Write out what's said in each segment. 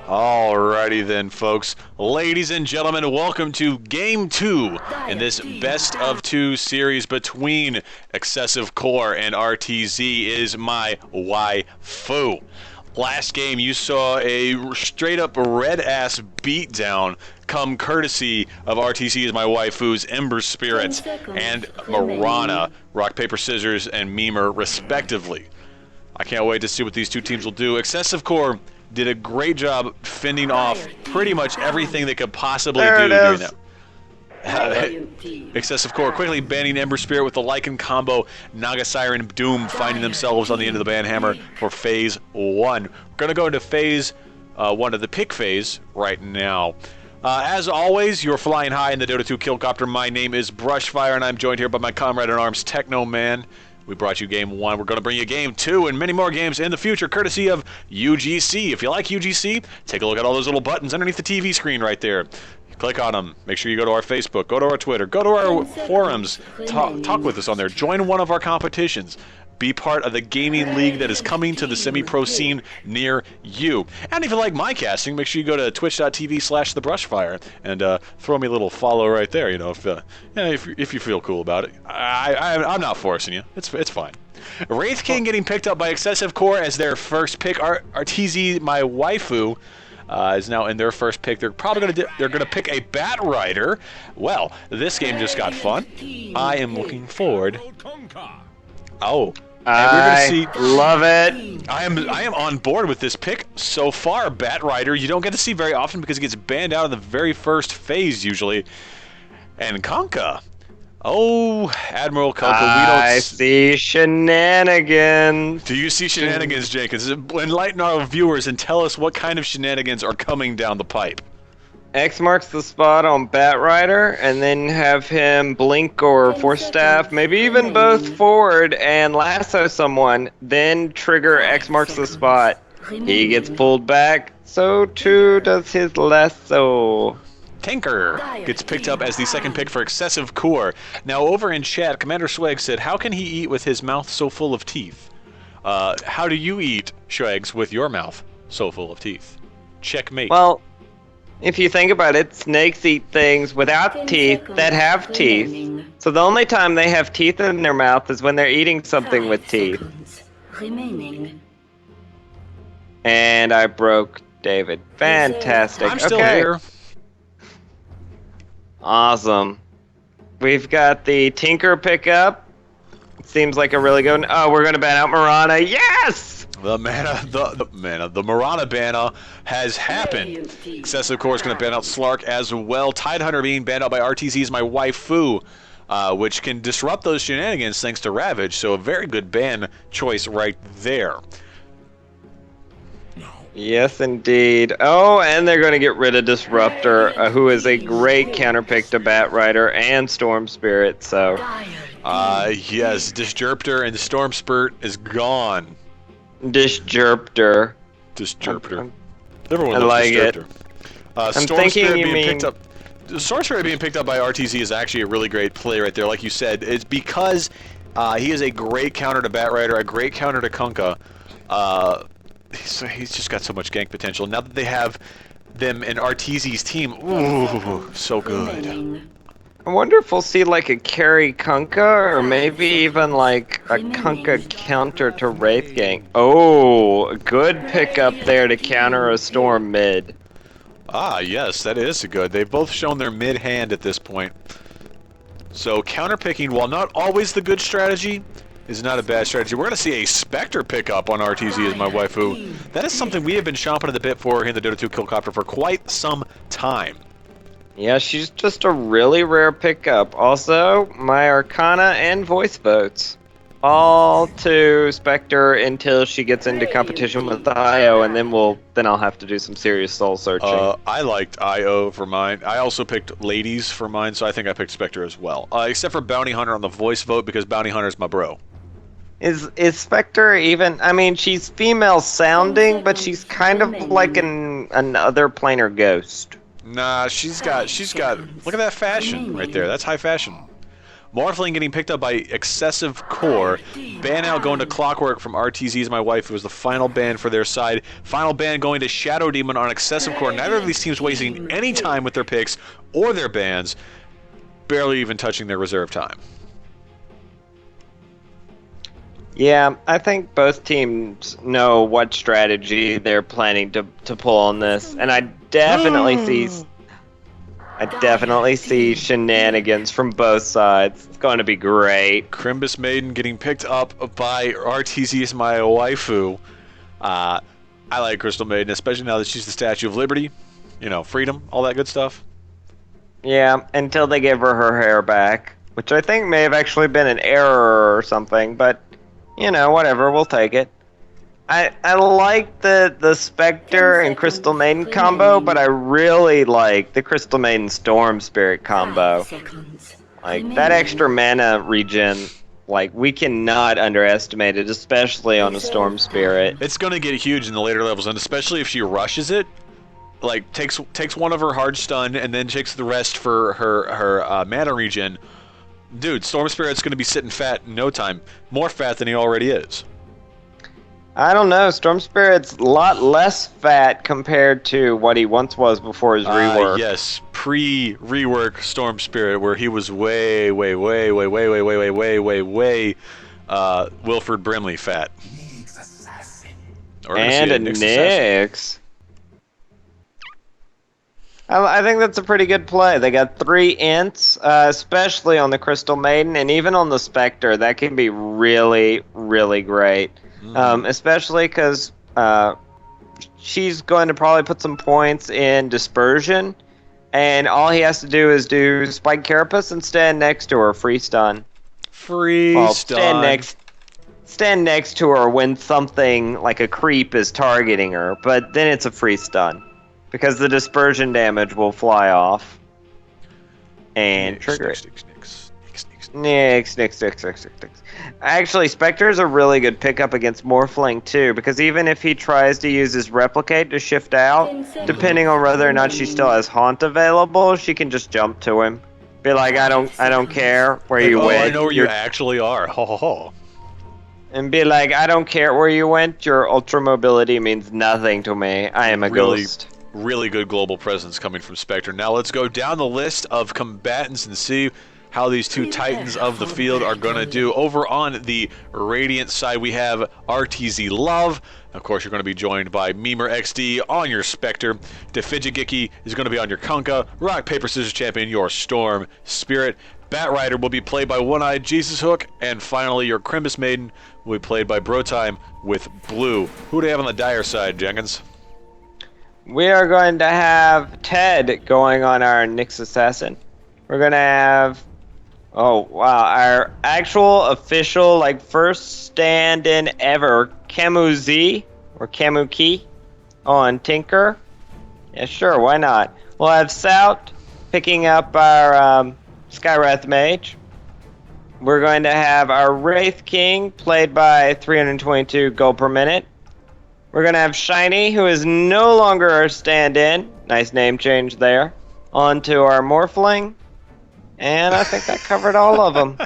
Alrighty then, folks. Ladies and gentlemen, welcome to Game 2 in this best of 2 series between Excessive Core and RTZ is my waifu. Last game, you saw a straight-up red-ass beatdown come courtesy of RTZ is my waifu's Ember Spirits and Marana, Rock, Paper, Scissors, and Memer, respectively. I can't wait to see what these two teams will do. Excessive Core did a great job fending off pretty much everything they could possibly do during that. Excessive Core quickly banning Ember Spirit with the Lycan combo. Naga Siren Doom finding themselves on the end of the banhammer for Phase 1. We're going to go into Phase 1 of the pick phase right now. As always, you're flying high in the Dota 2 Killcopter. My name is Brushfire, and I'm joined here by my comrade in arms, Technoman. We brought you Game 1. We're going to bring you Game 2 and many more games in the future, courtesy of UGC. If you like UGC, take a look at all those little buttons underneath the TV screen right there. Click on them. Make sure you go to our Facebook, go to our Twitter, go to our forums, talk with us on there. Join one of our competitions. Be part of the gaming league that is coming to the semi-pro scene near you. And if you like my casting, make sure you go to twitch.tv/thebrushfire and throw me a little follow right there. You know, if you feel cool about it. I'm not forcing you. It's fine. Wraith King getting picked up by Excessive Core as their first pick. RTZ, my waifu, is now in their first pick. They're probably gonna pick a Bat Rider. Well, this game just got fun. I am looking forward. Oh. I love it. I am on board with this pick so far. Bat Rider, you don't get to see very often because he gets banned out in the very first phase usually. And Conka. Oh, Admiral Conka. I see shenanigans. Do you see shenanigans, Jenkins? Enlighten our viewers and tell us what kind of shenanigans are coming down the pipe. X marks the spot on Bat Rider, and then have him blink or force staff, maybe even both forward and lasso someone, then trigger X marks the spot. He gets pulled back, so too does his lasso. Tinker gets picked up as the second pick for Excessive Core. Now over in chat, Commander Swag said, how can he eat with his mouth so full of teeth? How do you eat, Schwags, with your mouth so full of teeth? Checkmate. Well, if you think about it, snakes eat things without teeth that have teeth. So the only time they have teeth in their mouth is when they're eating something with teeth. And I broke David. Fantastic. I'm still here. Awesome. We've got the Tinker pickup. Seems like a really good one. Oh, we're going to ban out Marana. Yes! The Marana banner has happened. Excessive Core is going to ban out Slark as well. Tidehunter being banned out by RTZ's my waifu, which can disrupt those shenanigans thanks to Ravage. So a very good ban choice right there. Yes, indeed. Oh, and they're going to get rid of Disruptor, who is a great counterpick to Bat Rider and Storm Spirit. So, yes, Disruptor and Storm Spirit is gone. Disruptor. Everyone I like Disruptor. I'm Storm thinking Spirit you being mean... picked up. Storm Spirit being picked up by RTZ is actually a really great play right there. Like you said, it's because he is a great counter to Bat Rider, a great counter to Kunkka. He's just got so much gank potential. Now that they have them in RTZ's team, ooh, so good. I wonder if we'll see like a carry Kunkka, or maybe even like a Kunkka counter to Wraith Gang. Oh, good pickup there to counter a Storm mid. Ah, yes, that is good. They've both shown their mid hand at this point. So counterpicking, while not always the good strategy, is not a bad strategy. We're going to see a Spectre pickup on RTZ as my waifu. That is something we have been chomping at the bit for here in the Dota 2 Killcopter for quite some time. Yeah, she's just a really rare pickup. Also, my Arcana and voice votes. All to Spectre until she gets into competition with IO, and then I'll have to do some serious soul searching. I liked IO for mine. I also picked Ladies for mine, so I think I picked Spectre as well. Except for Bounty Hunter on the voice vote, because Bounty Hunter's my bro. Is Spectre even? I mean, she's female sounding, but she's kind of like another planar ghost. Nah, she's got. Look at that fashion right there. That's high fashion. Morphling getting picked up by Excessive Core. Ban out going to Clockwork from RTZ's My Wife. It was the final ban for their side. Final ban going to Shadow Demon on Excessive Core. Neither of these teams wasting any time with their picks or their bans. Barely even touching their reserve time. Yeah, I think both teams know what strategy they're planning to pull on this, and I definitely see shenanigans from both sides. It's going to be great. Crimbus Maiden getting picked up by RTZ's My Waifu. I like Crystal Maiden, especially now that she's the Statue of Liberty. You know, freedom, all that good stuff. Yeah, until they give her her hair back, which I think may have actually been an error or something, but, you know, whatever, we'll take it. I like the Spectre and Crystal Maiden combo, but I really like the Crystal Maiden Storm Spirit combo. Like, that extra mana regen, like, we cannot underestimate it, especially on a Storm Spirit. It's going to get huge in the later levels, and especially if she rushes it. Like, takes one of her hard stun and then takes the rest for her mana regen. Dude, Storm Spirit's going to be sitting fat in no time. More fat than he already is. I don't know. Storm Spirit's a lot less fat compared to what he once was before his rework. Yes, pre-rework Storm Spirit, where he was way Wilford Brimley fat. And a Nyx. I think that's a pretty good play. They got 3 ints, especially on the Crystal Maiden, and even on the Spectre. That can be really, really great. Especially because she's going to probably put some points in Dispersion, and all he has to do is do Spike Carapace and stand next to her, free stun. Stand next to her when something like a creep is targeting her, but then it's a free stun. Because the dispersion damage will fly off and trigger it. Nix. Actually, Spectre's a really good pickup against Morphling too, because even if he tries to use his Replicate to shift out, depending on whether or not she still has Haunt available, she can just jump to him. Be like, I don't care where you went. I know where you actually are. Ho ho ho. And be like, I don't care where you went. Your ultra mobility means nothing to me. I am a ghost. Really good global presence coming from Spectre. Now let's go down the list of combatants and see how these two titans of the field are going to do. Over on the Radiant side, we have RTZ Love. Of course, you're going to be joined by Memer XD on your Spectre. Defigigiki is going to be on your Kunkka. Rock, Paper, Scissors Champion, your Storm Spirit. Bat Rider will be played by One-Eyed Jesus Hook. And finally, your Crimbus Maiden will be played by Brotime with Blue. Who do they have on the Dire side, Jenkins? We are going to have Ted going on our Nyx Assassin. We're going to have, oh wow, our actual official, like, first stand-in ever, Camu Z, or Camu Ki, on Tinker. Yeah, sure, why not? We'll have Sout picking up our Skywrath Mage. We're going to have our Wraith King, played by 322 gold per minute. We're going to have Shiny, who is no longer our stand-in. Nice name change there. On to our Morphling. And I think that covered all of them.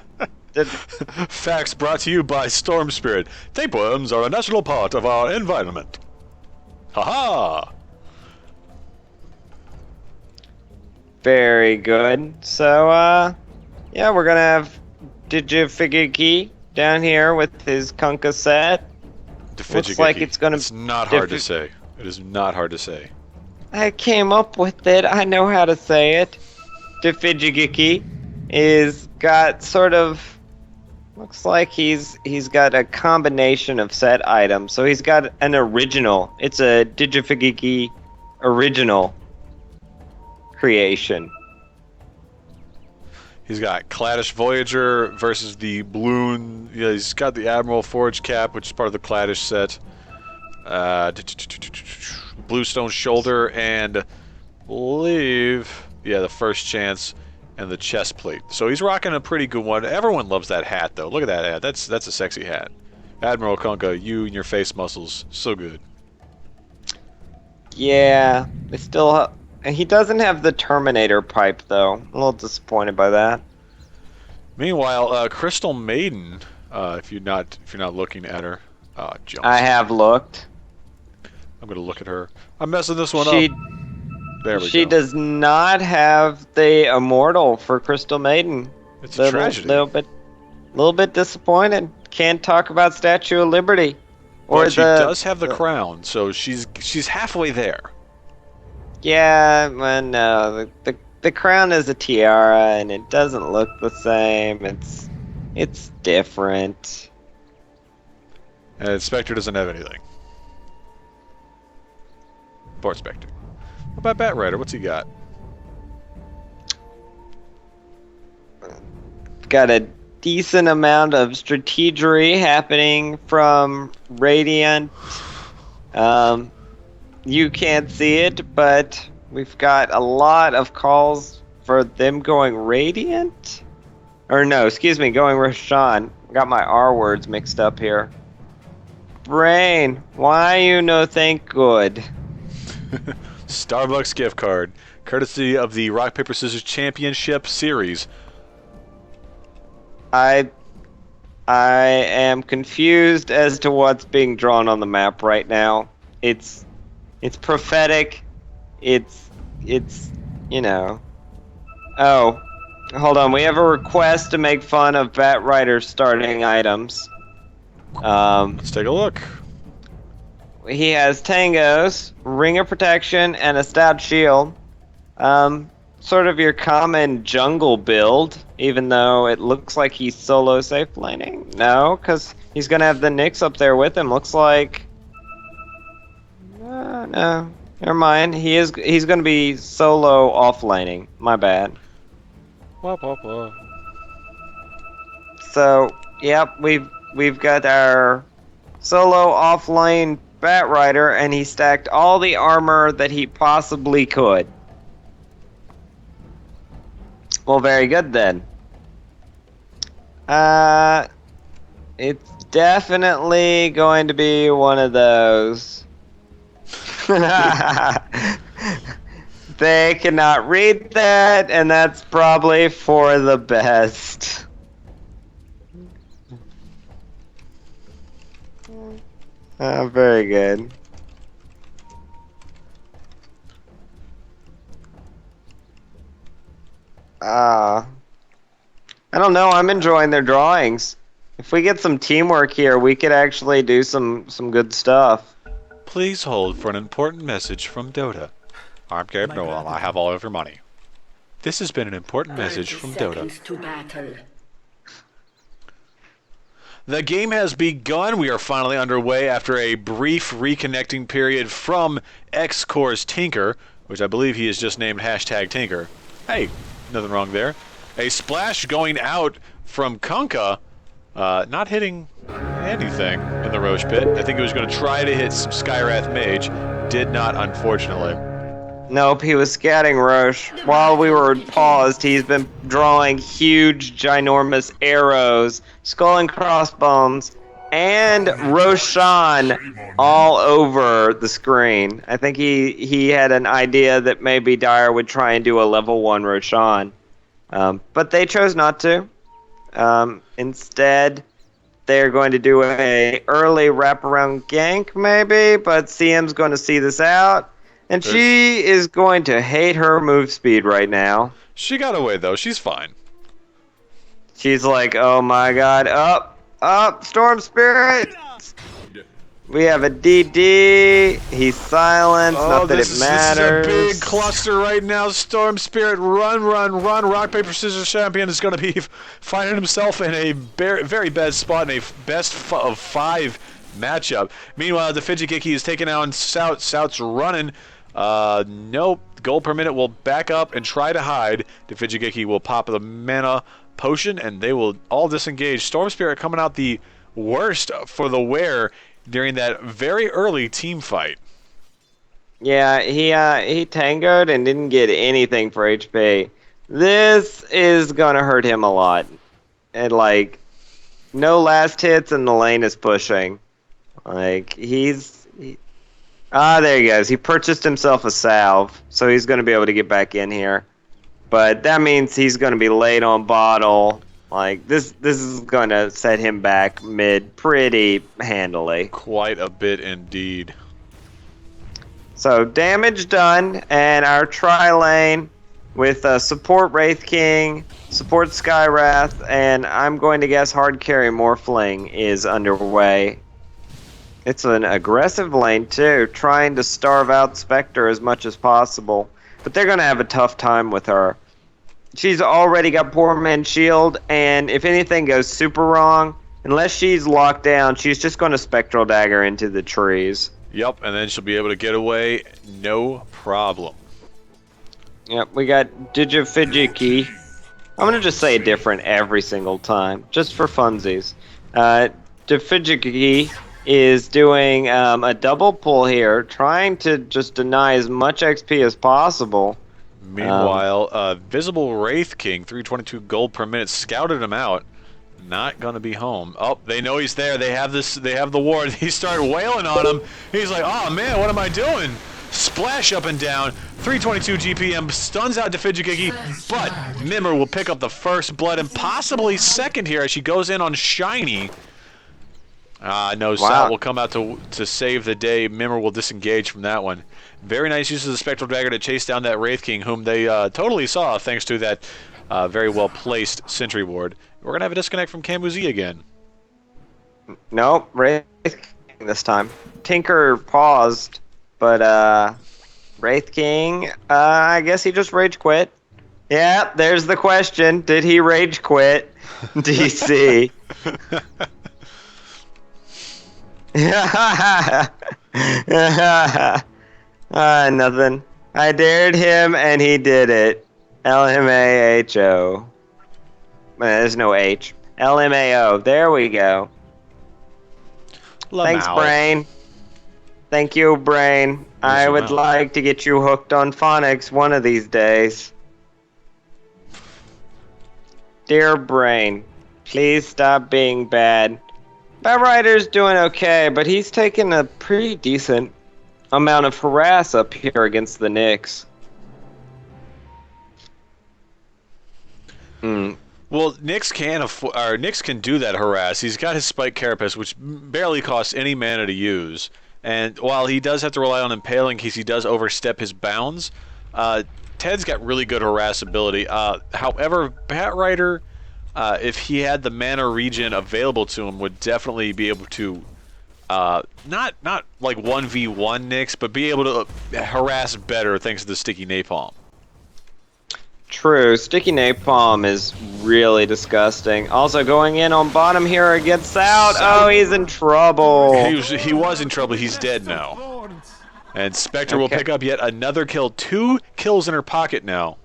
Facts brought to you by Storm Spirit. Tapeworms are a natural part of our environment. Haha! Very good. So, yeah, we're going to have Digifigiki down here with his Kunkka set. Looks like it's gonna. It's not hard to say. It is not hard to say. I came up with it. I know how to say it. Defigigiki is got sort of. Looks like he's got a combination of set items. So he's got an original. It's a Digifigiki original creation. He's got Cladish Voyager versus the Bloon. Yeah, he's got the Admiral Forge Cap, which is part of the Cladish set. Bluestone Shoulder, and I believe, yeah, the First Chance and the chest plate. So he's rocking a pretty good one. Everyone loves that hat, though. Look at that hat. That's a sexy hat. Admiral Kunkka, you and your face muscles, so good. Yeah, they still. He doesn't have the Terminator pipe, though. I'm a little disappointed by that. Meanwhile, Crystal Maiden, if you're not looking at her, Jones. I have looked. I'm gonna look at her. I'm messing this one She up. There we she go. does not have the immortal for Crystal Maiden. It's a tragedy. Little bit disappointed. Can't talk about Statue of Liberty. Or But she does have the crown, so she's halfway there. Yeah, well, no, the crown is a tiara, and it doesn't look the same. It's different. And Spectre doesn't have anything. Poor Spectre. What about Bat Rider? What's he got? Got a decent amount of strategery happening from Radiant. You can't see it, but we've got a lot of calls for them going Radiant. Or no, excuse me, going Roshan. Got my R words mixed up here. Brain, why you no think good? Starbucks gift card, courtesy of the Rock Paper Scissors Championship Series. I am confused as to what's being drawn on the map right now. It's prophetic. It's you know. Oh, hold on. We have a request to make fun of Bat Rider's starting items. Let's take a look. He has tangos, ring of protection, and a stout shield. Sort of your common jungle build, even though it looks like he's solo safe laning. No, because he's gonna have the Nyx up there with him. Looks like. No, never mind. He's gonna be solo off laning. My bad. Wah, wah, wah. So, yep, we've got our solo off lane Bat Rider, and he stacked all the armor that he possibly could. Well, very good then. It's definitely going to be one of those. They cannot read that, and that's probably for the best. Very good. I don't know. I'm enjoying their drawings. If we get some teamwork here, we could actually do some good stuff. Please hold for an important message from Dota. I'm Gabe Noel. I have all of your money. This has been an important message from Dota. To battle. The game has begun. We are finally underway after a brief reconnecting period from X-Core's Tinker, which I believe he has just named #Tinker. Hey, nothing wrong there. A splash going out from Kunkka, not hitting anything in the Roche pit. I think he was going to try to hit some Skywrath Mage. Did not, unfortunately. Nope, he was scatting Roche. While we were paused, he's been drawing huge, ginormous arrows, skull and crossbones, and Roshan all over the screen. I think he had an idea that maybe Dire would try and do a level 1 Roshan. But they chose not to. Instead, they're going to do a early wraparound gank, maybe, but CM's going to see this out. And she is going to hate her move speed right now. She got away, though. She's fine. She's like, oh my god, up, Storm Spirit! We have a DD, he's silenced, not that it matters. This is a big cluster right now. Storm Spirit, run. Rock, Paper, Scissors champion is going to be finding himself in a very bad spot in a best of 5 matchup. Meanwhile, the Fijigiki is taking out Sout. Sout's running. Nope. Gold per minute will back up and try to hide. The Fijigiki will pop the mana potion, and they will all disengage. Storm Spirit coming out the worst for the wear during that very early team fight. Yeah, he tangoed and didn't get anything for HP. This is gonna hurt him a lot. And like, no last hits and the lane is pushing. Like, there he goes. He purchased himself a salve, so he's gonna be able to get back in here. But that means he's gonna be late on bottle Like, this is going to set him back mid pretty handily. Quite a bit indeed. So, damage done, and our tri-lane with support Wraith King, support Skywrath, and I'm going to guess hard carry Morphling is underway. It's an aggressive lane, too, trying to starve out Spectre as much as possible. But they're going to have a tough time with her. She's already got Poor Man's Shield, and if anything goes super wrong, unless she's locked down, she's just going to Spectral Dagger into the trees. Yep, and then she'll be able to get away, no problem. Yep, we got Digifidjiki. I'm going to just say different every single time, just for funsies. Digifidjiki is doing a double pull here, trying to just deny as much XP as possible. Meanwhile, Visible Wraith King, 322 gold per minute, scouted him out. Not gonna be home. Oh, they know he's there. They have this. They have the ward. He started wailing on him. He's like, "Oh man, what am I doing?" Splash up and down. 322 GPM stuns out Digifidjiki, but Mimmer will pick up the first blood and possibly second here as she goes in on Shiny. No, Sal will come out to save the day. Mimmer will disengage from that one. Very nice use of the Spectral Dagger to chase down that Wraith King, whom they totally saw thanks to that very well-placed Sentry Ward. We're going to have a disconnect from Camuzi again. Nope, Wraith King this time. Tinker paused, but Wraith King, I guess he just rage quit. Yeah, there's the question. Did he rage quit? DC. Nothing. I dared him and he did it. LMAHO. There's no H. LMAO. There we go. Thanks, Brain. Thank you, Brain. I would like to get you hooked on phonics one of these days. Dear Brain, please stop being bad. Batrider's doing okay, but he's taking a pretty decent amount of harass up here against the Knicks. Well, Nyx can do that harass. He's got his Spike Carapace, which barely costs any mana to use. And while he does have to rely on Impaling in case he does overstep his bounds, Ted's got really good harass ability. However, Batrider, if he had the mana regen available to him, would definitely be able to not like 1v1 Nyx, but be able to harass better thanks to the Sticky Napalm. True, Sticky Napalm is really disgusting. Also going in on bottom here against Out. Oh, he's in trouble. He was in trouble. He's dead now. And Spectre will pick up yet another kill. 2 kills in her pocket now.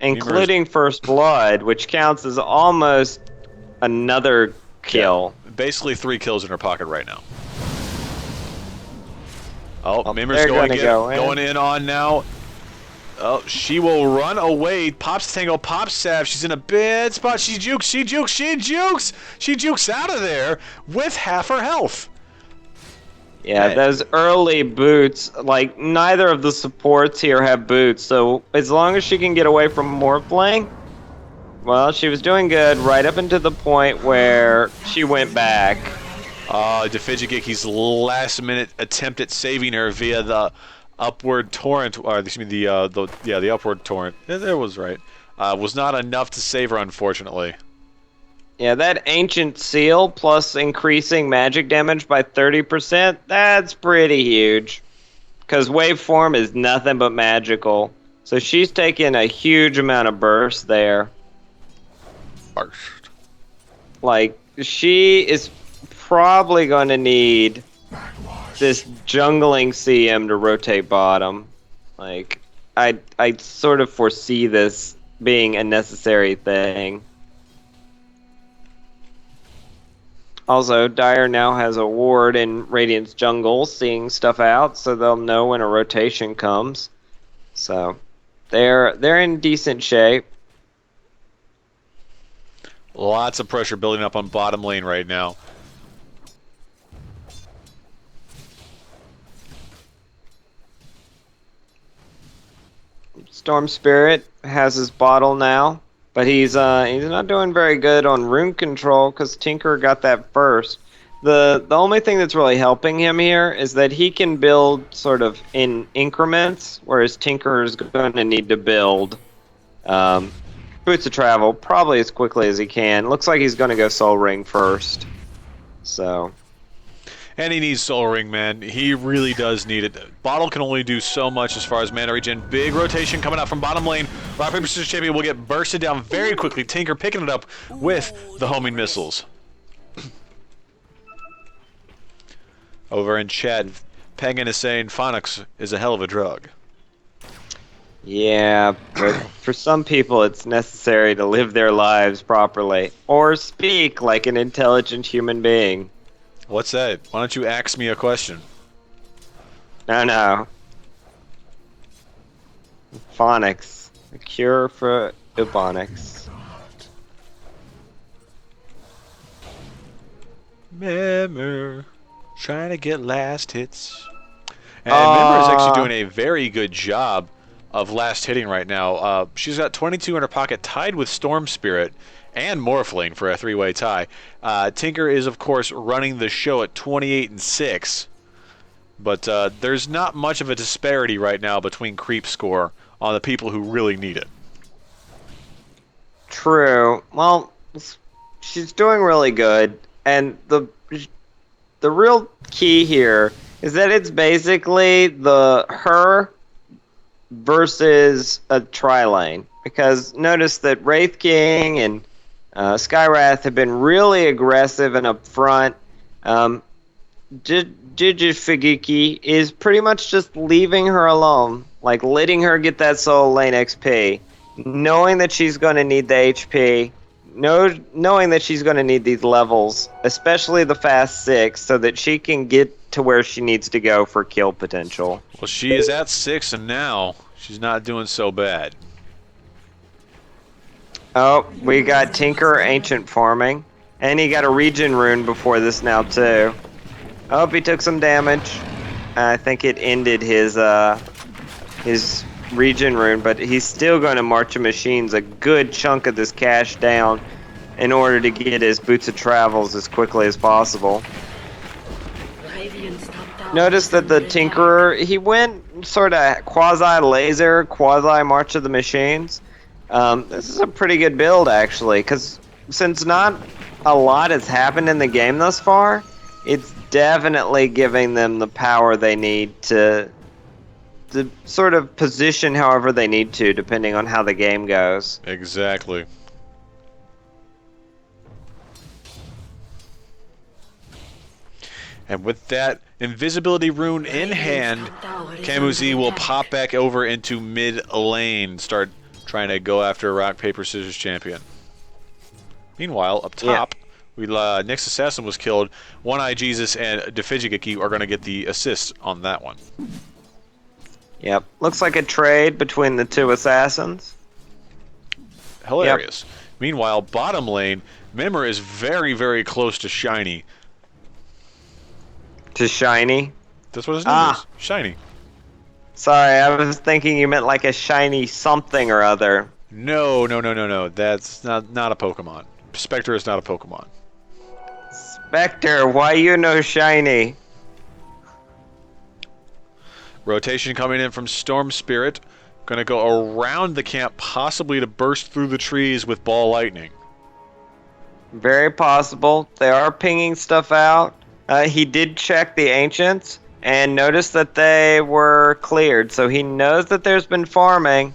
Including First Blood, which counts as almost another kill. Yeah, basically 3 kills in her pocket right now. Oh, Mimmer's going in on now. Oh, she will run away. Pops Tango, Pops Sav. She's in a bad spot. She jukes. She jukes out of there with half her health. Yeah, those early boots, like, neither of the supports here have boots, so as long as she can get away from Morphling, well, she was doing good right up until the point where she went back. Digifidjiki's last-minute attempt at saving her via the upward torrent, or excuse me, the upward torrent. That was right. Was not enough to save her, unfortunately. Yeah, that Ancient Seal plus increasing magic damage by 30%, that's pretty huge. Because Waveform is nothing but magical. So she's taking a huge amount of burst there. Burst. Like, she is probably going to need this jungling CM to rotate bottom. Like, I sort of foresee this being a necessary thing. Also, Dire now has a ward in Radiant's jungle, seeing stuff out, so they'll know when a rotation comes. So, they're in decent shape. Lots of pressure building up on bottom lane right now. Storm Spirit has his bottle now. But he's not doing very good on rune control because Tinker got that first. The only thing that's really helping him here is that he can build sort of in increments, whereas Tinker is going to need to build Boots of Travel probably as quickly as he can. Looks like he's going to go Soul Ring first. So. And he needs Soul Ring, man. He really does need it. Bottle can only do so much as far as mana regen. Big rotation coming out from bottom lane. Rock, Paper, Scissors Champion will get bursted down very quickly. Tinker picking it up with the homing missiles. Over in chat, Penguin is saying Phonics is a hell of a drug. Yeah, but for some people it's necessary to live their lives properly. Or speak like an intelligent human being. What's that? Why don't you ask me a question? No. Phonics. A cure for bubonics. Memmer. Trying to get last hits. And Memmer is actually doing a very good job of last hitting right now. She's got 22 in her pocket, tied with Storm Spirit and Morphling for a three-way tie. Tinker is, of course, running the show at 28 and 6. But there's not much of a disparity right now between creep score on the people who really need it. True. Well, she's doing really good. And the real key here is that it's basically her versus a tri-lane. Because notice that Wraith King and Skywrath have been really aggressive and up front. Jijifigiki is pretty much just leaving her alone. Like letting her get that soul lane XP. Knowing that she's going to need the HP. Knowing that she's going to need these levels, especially the fast 6, so that she can get to where she needs to go for kill potential. Well, she is at 6, and now she's not doing so bad. Oh, we got Tinker Ancient farming, and he got a regen rune before this now too. Oh, he took some damage. I think it ended his regen rune, but he's still going to March of Machines a good chunk of this cash down in order to get his Boots of Travels as quickly as possible. Notice that the Tinkerer, he went sort of quasi-laser, quasi-March of the Machines. This is a pretty good build, actually, because since not a lot has happened in the game thus far, it's definitely giving them the power they need to sort of position however they need to, depending on how the game goes. Exactly. And with that invisibility rune in hand, Camusi will pop back over into mid lane, start trying to go after Rock, Paper, Scissors Champion. Meanwhile, up top, Nyx Assassin was killed. One Eye Jesus and Defigigaki are going to get the assist on that one. Yep. Looks like a trade between the two assassins. Hilarious. Yep. Meanwhile, bottom lane, Memmer is very, very close to Shiny. To Shiny? That's what his name is. Shiny. Sorry, I was thinking you meant like a shiny something or other. No. That's not a Pokemon. Spectre is not a Pokemon. Spectre, why you know Shiny? Rotation coming in from Storm Spirit. Going to go around the camp, possibly to burst through the trees with Ball Lightning. Very possible. They are pinging stuff out. He did check the Ancients and noticed that they were cleared. So he knows that there's been farming.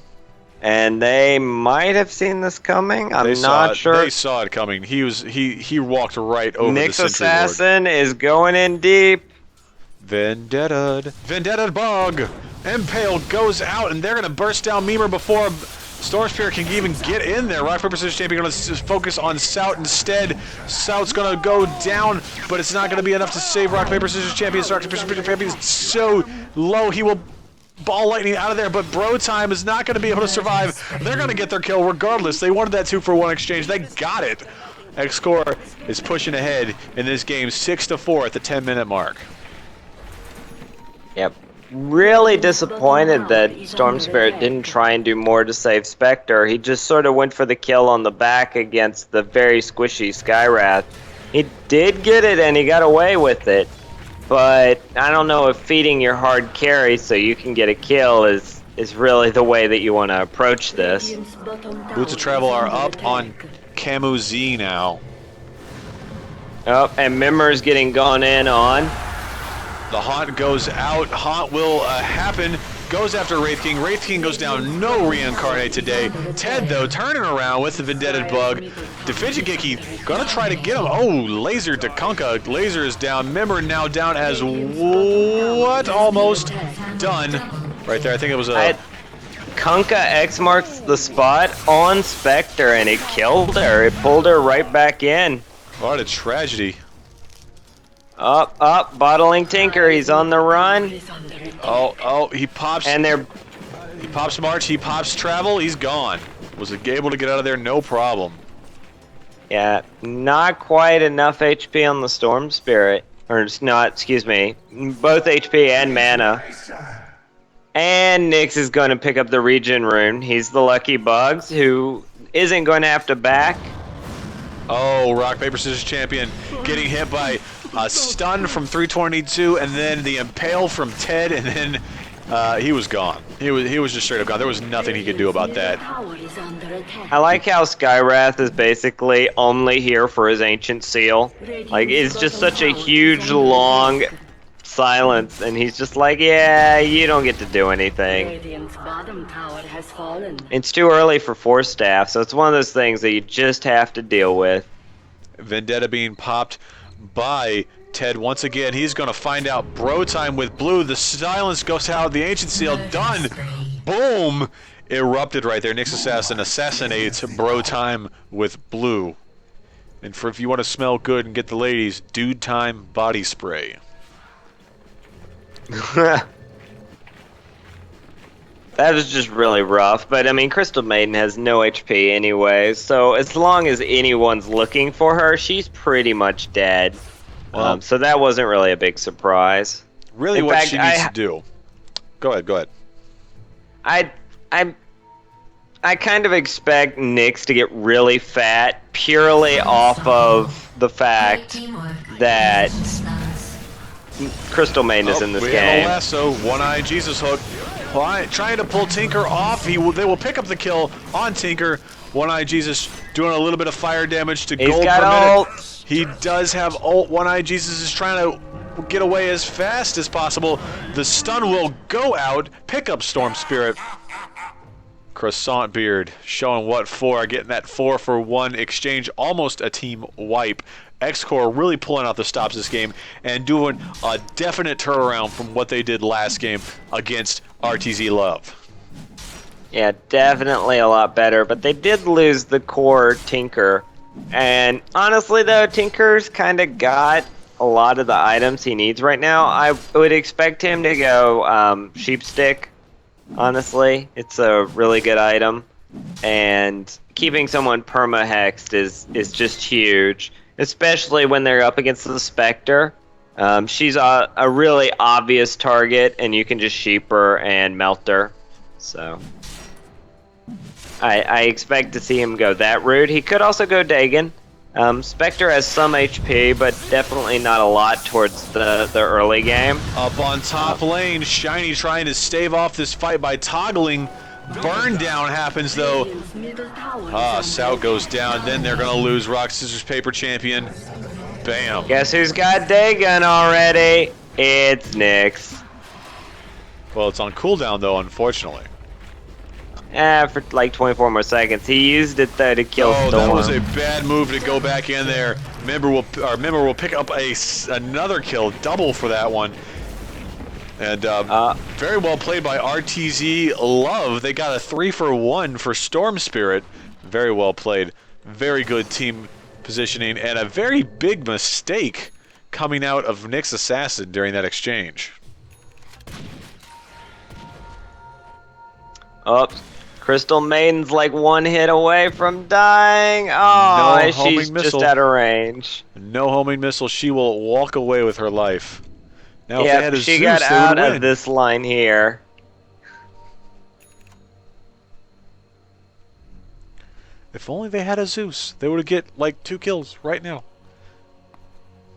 And they might have seen this coming. I'm not sure. They saw it coming. He walked right over the Nyx Sentry Assassin Lord. is going in deep. Vendetta Bug! Impale goes out, and they're going to burst down Memmer before Storm Spirit can even get in there. Rock, Paper, Scissors Champion going to focus on Sout instead. Sout's going to go down, but it's not going to be enough to save Rock, Paper, Scissors Champion. Rock, Paper, Scissors Champion is so low, he will Ball Lightning out of there, but Bro Time is not going to be able to survive. They're going to get their kill regardless. They wanted that 2-for-1 exchange. They got it. X-Core is pushing ahead in this game 6-4 at the 10-minute mark. Yep. really disappointed that Storm Spirit didn't try and do more to save Spectre. He just sort of went for the kill on the back against the very squishy Skywrath. He did get it and he got away with it, but I don't know if feeding your hard carry so you can get a kill is really the way that you want to approach this. Boots of Travel are up on Camu Z now. Oh, and Mimmer's getting gone in on. The Haunt goes out. Haunt will happen. Goes after Wraith King. Wraith King goes down. No reincarnate today. Ted, though, turning around with the Vendetta Bug. Defigigeki gonna try to get him. Oh, Laser to Kunkka. Laser is down. Mimmer now down as what? Almost done. Right there. I think it was a... Kunkka X marks the spot on Spectre, and it killed her. It pulled her right back in. What a tragedy. Up, bottling Tinker. He's on the run. Oh, he pops. And they're... He pops March, he pops Travel, he's gone. Was able to get out of there, no problem. Yeah, not quite enough HP on the Storm Spirit. Or it's not, excuse me, both HP and mana. And Nyx is going to pick up the regen rune. He's the lucky Bugs, who isn't going to have to back. Oh, Rock, Paper, Scissors champion getting hit by a stun from 322, and then the impale from Ted, and then he was gone. He was just straight up gone. There was nothing he could do about that. I like how Skywrath is basically only here for his Ancient Seal. Like, it's just such a huge, long silence, and he's just like, yeah, you don't get to do anything. It's too early for Force Staff, so it's one of those things that you just have to deal with. Vendetta being popped by Ted once again. He's going to find out bro time with Blue. The silence goes out. The Ancient Seal done. Boom! Erupted right there. Nyx Assassin assassinates bro time with Blue. And for if you want to smell good and get the ladies, Dude Time body spray. That was just really rough, but I mean, Crystal Maiden has no HP anyway, so as long as anyone's looking for her, she's pretty much dead. Well, so that wasn't really a big surprise. Really, what she needs to do. Go ahead. I kind of expect Nyx to get really fat purely off of the fact that Crystal Maiden is in this we game. have a lasso, one-eye Jesus hook. Trying to pull Tinker off. They will pick up the kill on Tinker. One-eye Jesus doing a little bit of fire damage to He's gold got per minute. ult. He does have ult. One-eye Jesus is trying to get away as fast as possible. The stun will go out. Pick up Storm Spirit. Croissant Beard showing what for, getting that 4-for-1 exchange, almost a team wipe. X-Core really pulling out the stops this game and doing a definite turnaround from what they did last game against RTZ Love. Yeah, definitely a lot better, but they did lose the core Tinker. And honestly though, Tinker's kind of got a lot of the items he needs right now. I would expect him to go Sheep Stick, honestly. It's a really good item. And keeping someone perma-hexed is just huge. Especially when they're up against the Spectre. She's a really obvious target, and you can just sheep her and melt her. So, I expect to see him go that route. He could also go Dagon. Spectre has some HP, but definitely not a lot towards the early game. Up on top lane, Shiny trying to stave off this fight by toggling. Burn down happens though. Sout goes down. Then they're gonna lose Rock, Scissors, Paper champion. Bam. Guess who's got Dagon already? It's Nyx. Well, it's on cooldown though, unfortunately. For like 24 more seconds. He used it though to kill Storm. That was a bad move to go back in there. Member will pick up another kill, double for that one. And very well played by RTZ Love. They got a 3-for-1 for Storm Spirit. Very well played. Very good team positioning, and a very big mistake coming out of Nyx Assassin during that exchange. Crystal Maiden's like one hit away from dying. Oh, no she's missile. Just out of range. No homing missile. She will walk away with her life. Now, if they had Yep, a she Zeus, got they out would of win. this line here. If only they had a Zeus, they would get like 2 kills right now.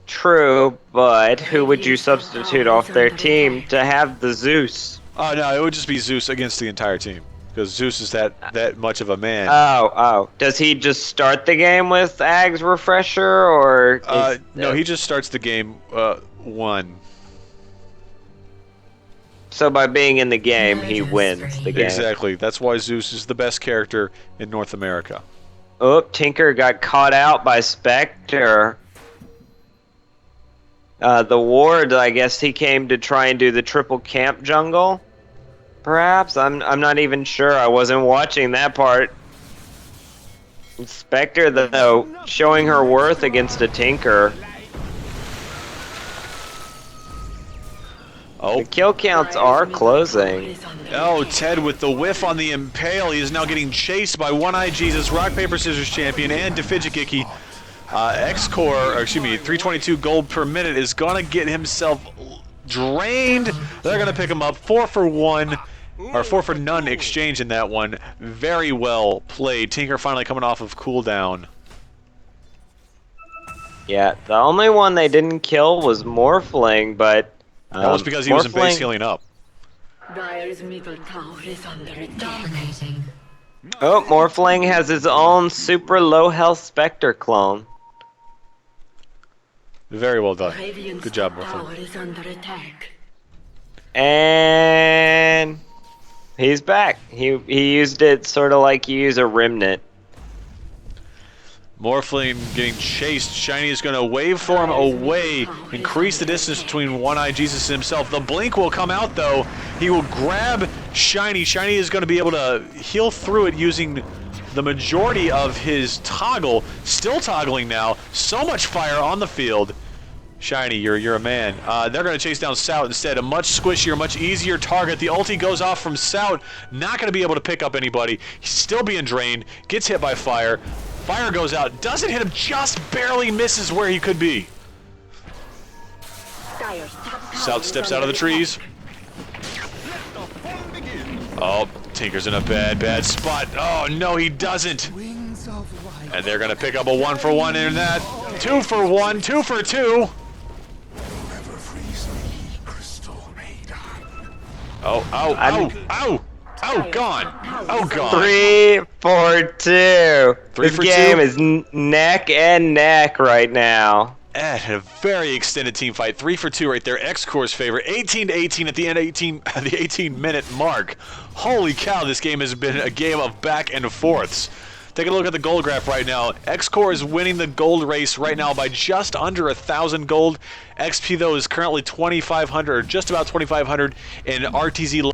True, but who would you substitute off their team to have the Zeus? Oh no, it would just be Zeus against the entire team because Zeus is that much of a man. Oh. Does he just start the game with Ag's refresher, or No, he just starts the game 1. So by being in the game, he wins the game. Exactly. That's why Zeus is the best character in North America. Oh, Tinker got caught out by Spectre. The Ward, I guess he came to try and do the triple camp jungle. Perhaps? I'm not even sure. I wasn't watching that part. Spectre, though, showing her worth against a Tinker. Oh. The kill counts are closing. Oh, Ted with the whiff on the Impale. He is now getting chased by One-Eye Jesus, Rock, Paper, Scissors champion, and Defigikiki. X-Core, or excuse me, 322 gold per minute is going to get himself drained. They're going to pick him up. 4 for 1, or 4 for none exchange in that one. Very well played. Tinker finally coming off of cooldown. Yeah, the only one they didn't kill was Morphling, but... That was because he was in base healing up. Dire's middle tower is under attack. Dominating. Oh, Morphling has his own super low health Spectre clone. Very well done. Radiant's Good job, top tower Morphin. is under attack. And he's back. He used it sort of like you use a remnant. Morphling getting chased. Shiny is going to waveform away, increase the distance between One-Eye Jesus and himself. The blink will come out, though. He will grab Shiny. Shiny is going to be able to heal through it using the majority of his toggle. Still toggling now. So much fire on the field. Shiny, you're a man. They're going to chase down Sout instead. A much squishier, much easier target. The ulti goes off from Sout. Not going to be able to pick up anybody. He's still being drained. Gets hit by fire. Fire goes out, doesn't hit him, just barely misses where he could be. Dire's top tower South is steps under out of the attack. trees. Oh, Tinker's in a bad spot. Oh, no, he doesn't. And they're going to pick up a 1 for 1 in that. 2 for 1, 2 for 2. Oh, gone. Oh, gone. 3 for 2. 3 this for game 2? is neck and neck right now. A very extended team fight. 3 for 2 right there. X-Core's favor. 18-18 at the end of the 18-minute mark. Holy cow, this game has been a game of back and forths. Take a look at the gold graph right now. X-Core is winning the gold race right now by just under 1,000 gold. XP, though, is currently 2,500, or just about 2,500 in RTZ.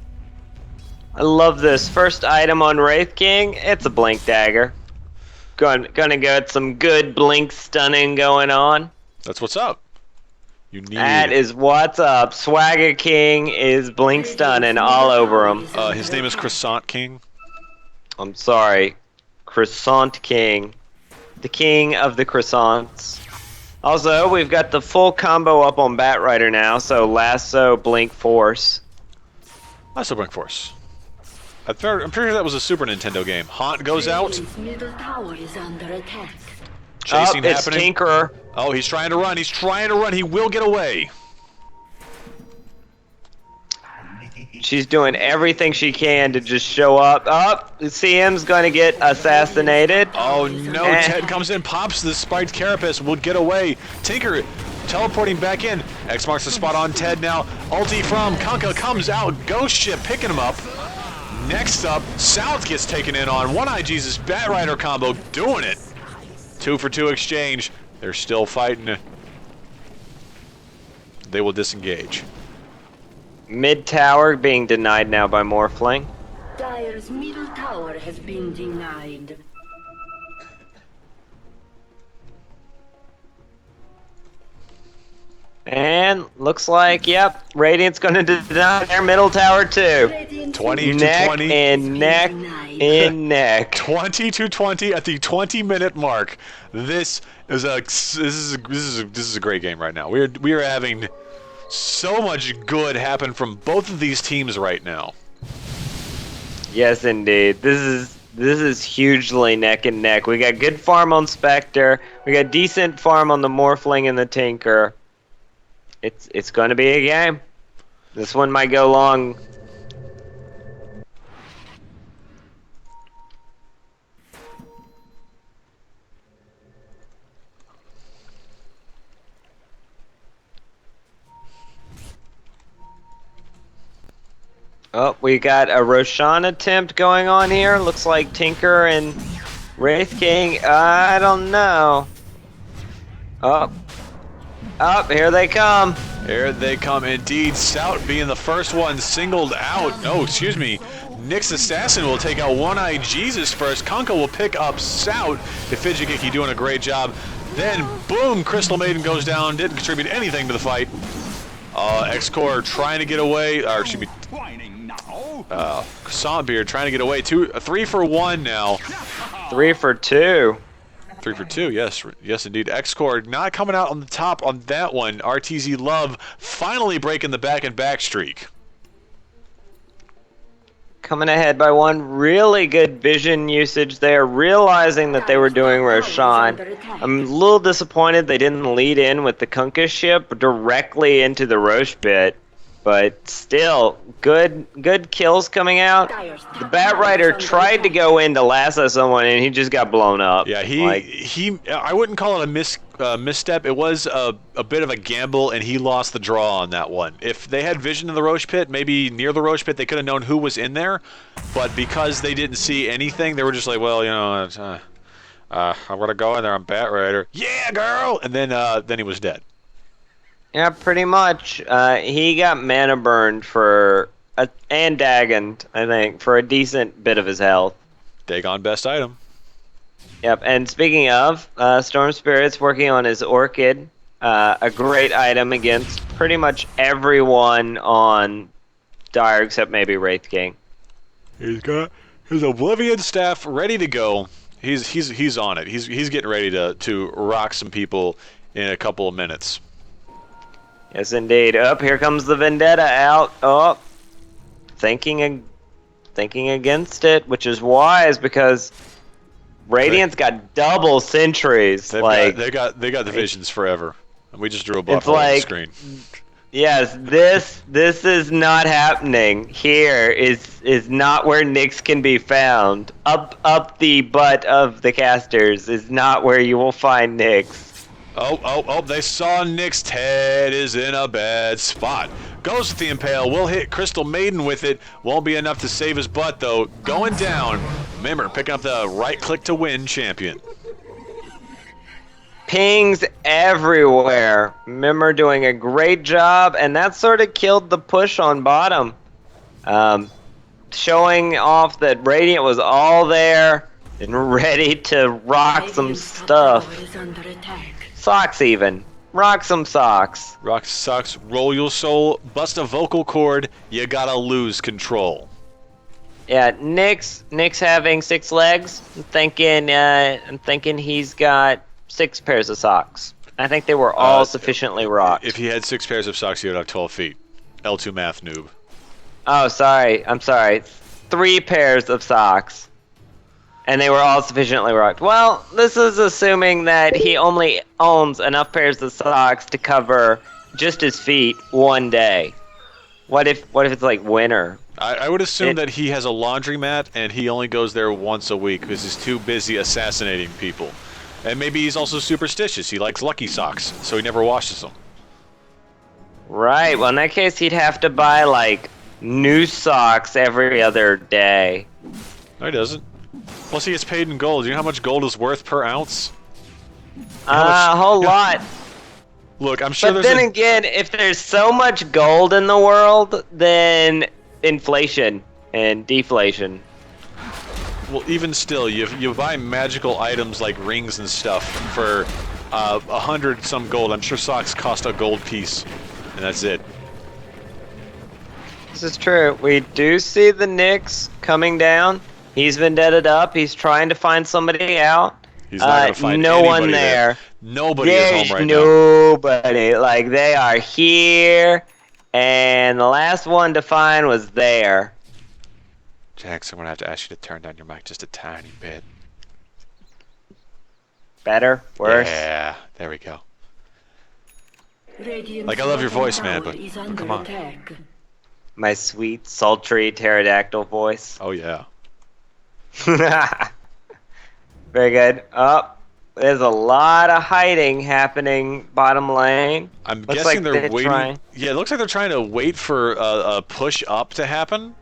I love this. First item on Wraith King, it's a Blink Dagger. Gonna get some good Blink stunning going on. That's what's up. You need. That is what's up. Swagger King is Blink stunning all over him. His name is Croissant King. I'm sorry. Croissant King. The king of the croissants. Also, we've got the full combo up on Batrider now, so Lasso, Blink Force. That's a Blink Force. I'm pretty sure that was a Super Nintendo game. Haunt goes out. Radiant's middle tower is under attack. Chasing it's happening. Tinkerer. Oh, he's trying to run. He's trying to run. He will get away. She's doing everything she can to just show up. CM's gonna get assassinated. Oh no, Eh. Ted comes in, pops the spiked carapace, will get away. Tinker teleporting back in. X marks the spot on Ted now. Ulti from Kunkka comes out. Ghost ship picking him up. Next up, South gets taken in on One-Eye Jesus Batrider combo, doing it. 2 for 2 exchange. They're still fighting. They will disengage. Mid tower being denied now by Morphling. Dire's middle tower has been denied. And looks like, yep, Radiant's gonna deny their middle tower too. 20 to Neck 20. and neck and neck. 20 to 20 at the 20-minute mark. This is a great game right now. We are having So much good happened from both of these teams right now. Yes, indeed. This is hugely neck and neck. We got good farm on Spectre. We got decent farm on the Morphling and the Tinker. It's going to be a game. This one might go long. Oh, we got a Roshan attempt going on here. Looks like Tinker and Wraith King. I don't know. Oh, here they come. Here they come indeed. Sout being the first one singled out. No, excuse me. Nyx Assassin will take out One-Eye Jesus first. Kunkka will pick up Sout. Ifigikiki doing a great job. Then, boom, Crystal Maiden goes down. Didn't contribute anything to the fight. X-Core trying to get away. Or excuse me. Croissantbeard trying to get away. 3 for 1 now. 3 for 2. 3 for 2, yes indeed. X-Core not coming out on the top on that one. RTZ Love finally breaking the back streak. Coming ahead by 1. Really good vision usage there, realizing that they were doing Roshan. I'm a little disappointed they didn't lead in with the Kunkka ship directly into the Roche pit. But still, good kills coming out. The Bat Rider tried to go in to lasso someone, and he just got blown up. Yeah, I wouldn't call it a misstep. It was a bit of a gamble, and he lost the draw on that one. If they had vision in the Roche pit, maybe near the Roche pit, they could have known who was in there. But because they didn't see anything, they were just like, well, you know, I'm gonna go in there. I'm Bat Rider. Yeah, girl. And then he was dead. Yeah, pretty much. He got mana burned and Dagoned, I think, for a decent bit of his health. Dagon best item. Yep, and speaking of, Storm Spirit's working on his Orchid, a great item against pretty much everyone on Dire except maybe Wraith King. He's got his Oblivion Staff ready to go. He's on it. He's getting ready to rock some people in a couple of minutes. Yes, indeed. Up here comes the Vendetta out. Oh, thinking against it, which is wise because Radiant's got double sentries. They got the visions forever. And we just drew a buff on the screen. Yes, this is not happening. Here is not where Nyx can be found. Up the butt of the casters is not where you will find Nyx. Oh, they saw Nyx. Ted is in a bad spot. Goes with the Impale. Will hit Crystal Maiden with it. Won't be enough to save his butt, though. Going down. Remember, picking up the right click to win champion. Pings everywhere. Mimmer doing a great job, and that sort of killed the push on bottom. Showing off that Radiant was all there and ready to rock some stuff. Socks even. Rock some socks. Rock socks, roll your soul, bust a vocal cord, you gotta lose control. Yeah, Nyx having 6 legs. I'm thinking he's got 6 pairs of socks. I think they were all sufficiently rocked. If he had 6 pairs of socks, he would have 12 feet. L2 math noob. Oh, sorry. I'm sorry. 3 pairs of socks. And they were all sufficiently rocked. Well, this is assuming that he only owns enough pairs of socks to cover just his feet one day. What if it's like winter? I would assume that he has a laundromat and he only goes there once a week because he's too busy assassinating people. And maybe he's also superstitious. He likes lucky socks, so he never washes them. Right. Well, in that case, he'd have to buy, like, new socks every other day. No, he doesn't. Plus, he gets paid in gold. You know how much gold is worth per ounce? A whole lot. Look, I'm sure but then again, if there's so much gold in the world, then inflation and deflation. Well, even still, you buy magical items like rings and stuff for 100 some gold. I'm sure socks cost a gold piece, and that's it. This is true. We do see the Nyx coming down. He's vendetted up. He's trying to find somebody out. He's not gonna find no anybody one there. Nobody is There's home right now. nobody. Like, they are here, and the last one to find was there. Jax, I'm gonna have to ask you to turn down your mic just a tiny bit. Better? Worse? Yeah, there we go. Radiant's Like, I love your bottom voice, man, tower but is under come on. attack. My sweet, sultry pterodactyl voice. Oh yeah. Very good. Oh, there's a lot of hiding happening bottom lane. I'm Looks guessing like they're waiting. trying. Yeah, it looks like they're trying to wait for a push up to happen.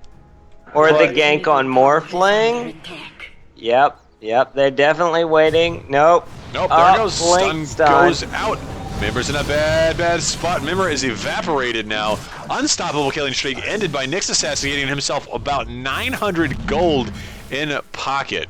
Or the But- gank on Morphling. Attack. Yep, they're definitely waiting. Nope. Nope, there goes Blink stun goes out. Mimmer's in a bad spot. Mimmer is evaporated now. Unstoppable killing streak ended by Nyx assassinating himself about 900 gold in pocket.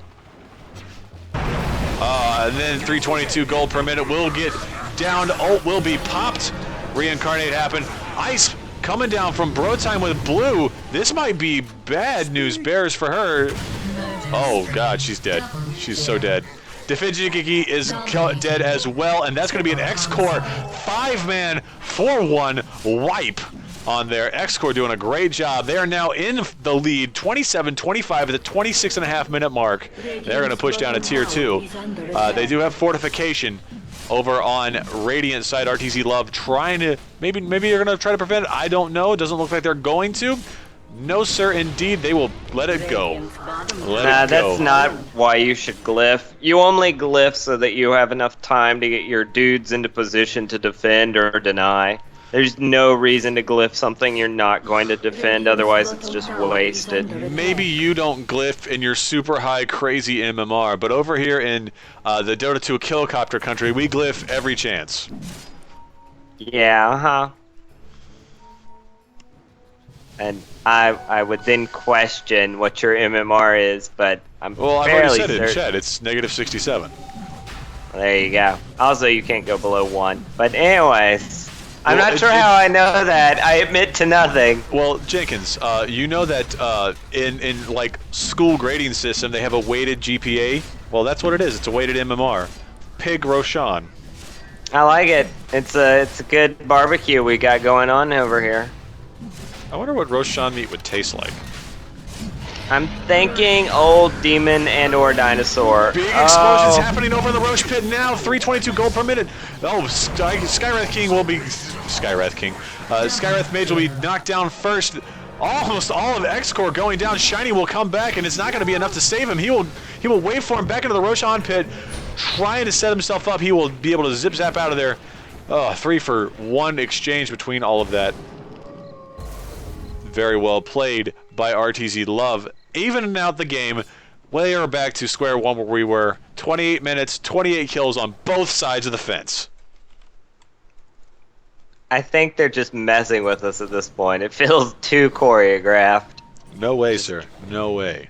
And then 322 gold per minute will get downed. Ult will be popped. Reincarnate happen. Ice coming down from Bro Time with blue. This might be bad news bears for her. Oh god, she's dead. She's so dead. Defigiki is dead as well, and that's going to be an X-Core 5-man 4-1 wipe on there. X-Core doing a great job. They are now in the lead, 27-25 at the 26.5-minute mark. They're going to push down to Tier 2. They do have fortification over on Radiant side. RTZ Love trying to, maybe they're going to try to prevent it. I don't know. It doesn't look like they're going to. No, sir, indeed. They will let it go. Let it go. That's not why you should glyph. You only glyph so that you have enough time to get your dudes into position to defend or deny. There's no reason to glyph something you're not going to defend, otherwise it's just wasted. Maybe you don't glyph in your super high crazy MMR, but over here in the Dota 2 Killcopter country, we glyph every chance. Yeah, And I would then question what your MMR is, but I'm Well, I've fairly already said it in certain. chat. It's negative 67. There you go. Also, you can't go below 1. But anyways, I'm Well, not sure how I know that. I admit to nothing. Well, Jenkins, you know that in like school grading system, they have a weighted GPA? Well, that's what it is. It's a weighted MMR. Pig Roshan. I like it. It's a good barbecue we got going on over here. I wonder what Roshan meat would taste like. I'm thinking old demon and or dinosaur. Big explosions happening over in the Roche pit now. 322 gold per minute. Oh, Skywrath King will be... Skywrath King. Skywrath Mage will be knocked down first. Almost all of X-Core going down. Shiny will come back, and it's not going to be enough to save him. He will waveform back into the Roshan pit, trying to set himself up. He will be able to zip-zap out of there. 3-for-1 exchange between all of that. Very well played by RTZ Love. Evening out the game. We are back to square one where we were. 28 minutes, 28 kills on both sides of the fence. I think they're just messing with us at this point. It feels too choreographed. No way, sir. No way.